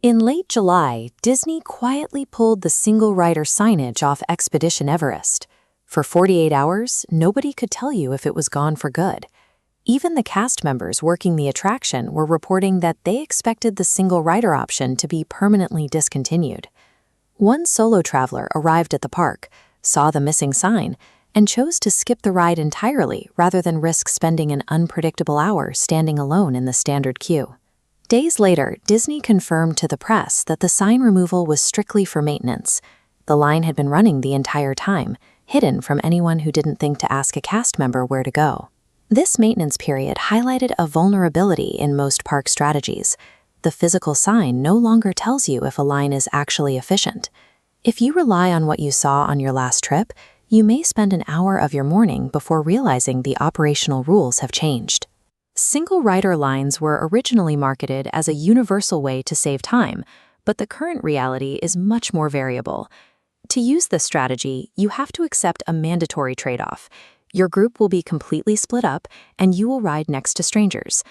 In late July, Disney quietly pulled the single rider signage off Expedition Everest. For 48 hours, nobody could tell you if it was gone for good. Even the cast members working the attraction were reporting that they expected the single rider option to be permanently discontinued. One solo traveler arrived at the park, saw the missing sign, and chose to skip the ride entirely rather than risk spending an unpredictable hour standing alone in the standard queue. Days later, Disney confirmed to the press that the sign removal was strictly for maintenance. The line had been running the entire time, hidden from anyone who didn't think to ask a cast member where to go. This maintenance period highlighted a vulnerability in most park strategies. The physical sign no longer tells you if a line is actually efficient. If you rely on what you saw on your last trip, you may spend an hour of your morning before realizing the operational rules have changed. Single rider lines were originally marketed as a universal way to save time, but the current reality is much more variable. To use this strategy, you have to accept a mandatory trade-off. Your group will be completely split up, and you will ride next to strangers.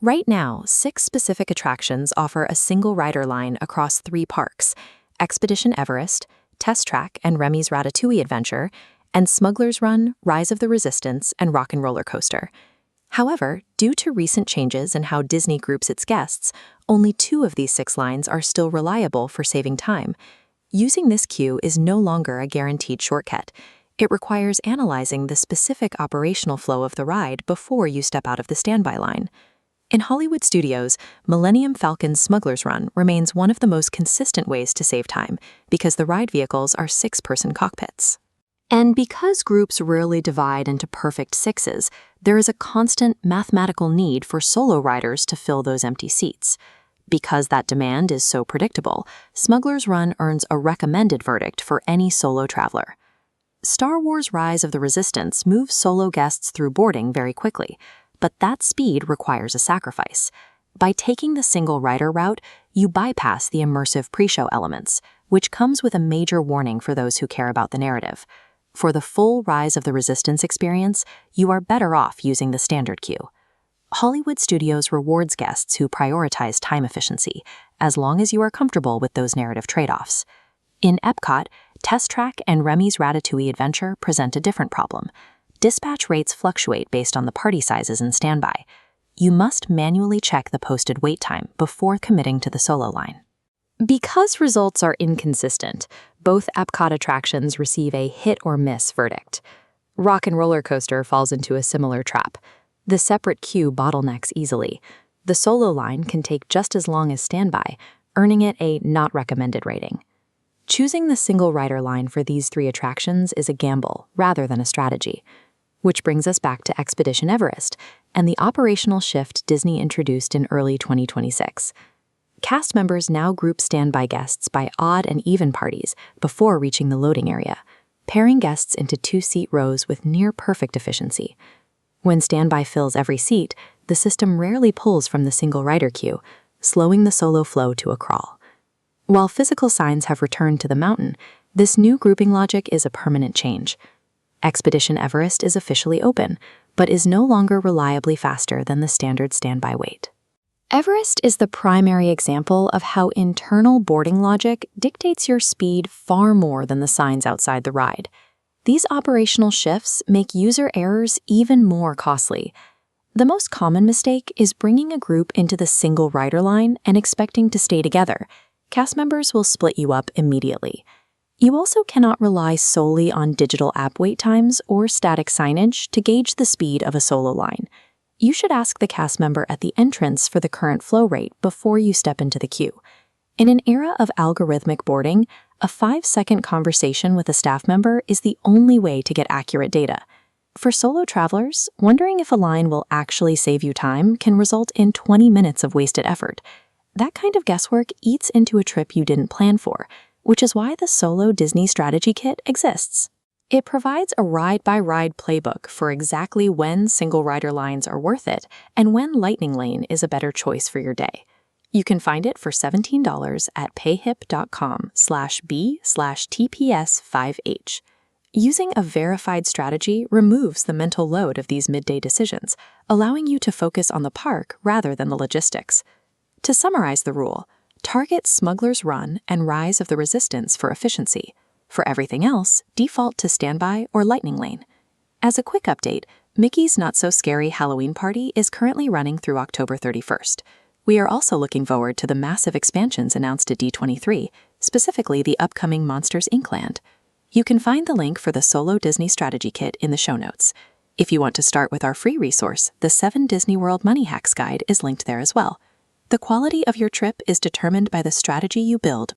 Right now, 6 specific attractions offer a single rider line across 3 parks: Expedition Everest, Test Track and Remy's Ratatouille Adventure, and Smugglers Run, Rise of the Resistance, and Rock and Roller Coaster. However, due to recent changes in how Disney groups its guests, only 2 of these 6 lines are still reliable for saving time. Using this queue is no longer a guaranteed shortcut. It requires analyzing the specific operational flow of the ride before you step out of the standby line. In Hollywood studios, Millennium Falcon's Smugglers Run remains one of the most consistent ways to save time because the ride vehicles are 6-person cockpits. And because groups rarely divide into perfect 6s, there is a constant mathematical need for solo riders to fill those empty seats. Because that demand is so predictable, Smugglers Run earns a recommended verdict for any solo traveler. Star Wars: Rise of the Resistance moves solo guests through boarding very quickly, but that speed requires a sacrifice. By taking the single rider route, you bypass the immersive pre-show elements, which comes with a major warning for those who care about the narrative. For the full Rise of the Resistance experience, you are better off using the standard queue. Hollywood Studios rewards guests who prioritize time efficiency, as long as you are comfortable with those narrative trade-offs. In EPCOT, Test Track and Remy's Ratatouille Adventure present a different problem. Dispatch rates fluctuate based on the party sizes and standby. You must manually check the posted wait time before committing to the solo line. Because results are inconsistent, both EPCOT attractions receive a hit-or-miss verdict. Rock and Roller Coaster falls into a similar trap. The separate queue bottlenecks easily. The solo line can take just as long as standby, earning it a not recommended rating. Choosing the single rider line for these 3 attractions is a gamble rather than a strategy. Which brings us back to Expedition Everest and the operational shift Disney introduced in early 2026. Cast members now group standby guests by odd and even parties before reaching the loading area, pairing guests into 2-seat rows with near-perfect efficiency. When standby fills every seat, the system rarely pulls from the single rider queue, slowing the solo flow to a crawl. While physical signs have returned to the mountain, this new grouping logic is a permanent change. Expedition Everest is officially open, but is no longer reliably faster than the standard standby wait. Everest is the primary example of how internal boarding logic dictates your speed far more than the signs outside the ride. These operational shifts make user errors even more costly. The most common mistake is bringing a group into the single rider line and expecting to stay together. Cast members will split you up immediately. You also cannot rely solely on digital app wait times or static signage to gauge the speed of a solo line. You should ask the cast member at the entrance for the current flow rate before you step into the queue. In an era of algorithmic boarding, a 5-second conversation with a staff member is the only way to get accurate data. For solo travelers, wondering if a line will actually save you time can result in 20 minutes of wasted effort. That kind of guesswork eats into a trip you didn't plan for, which is why the Solo Disney Strategy Kit exists. It provides a ride-by-ride playbook for exactly when single rider lines are worth it and when Lightning Lane is a better choice for your day. You can find it for $17 at payhip.com/b/TPS5H. Using a verified strategy removes the mental load of these midday decisions, allowing you to focus on the park rather than the logistics. To summarize the rule, Target Smugglers Run and Rise of the Resistance for efficiency. For everything else, default to Standby or Lightning Lane. As a quick update, Mickey's Not So Scary Halloween Party is currently running through October 31st. We are also looking forward to the massive expansions announced at D23, specifically the upcoming Monsters Inc. land. You can find the link for the Solo Disney Strategy Kit in the show notes. If you want to start with our free resource, the 7 Disney World Money Hacks Guide is linked there as well. The quality of your trip is determined by the strategy you build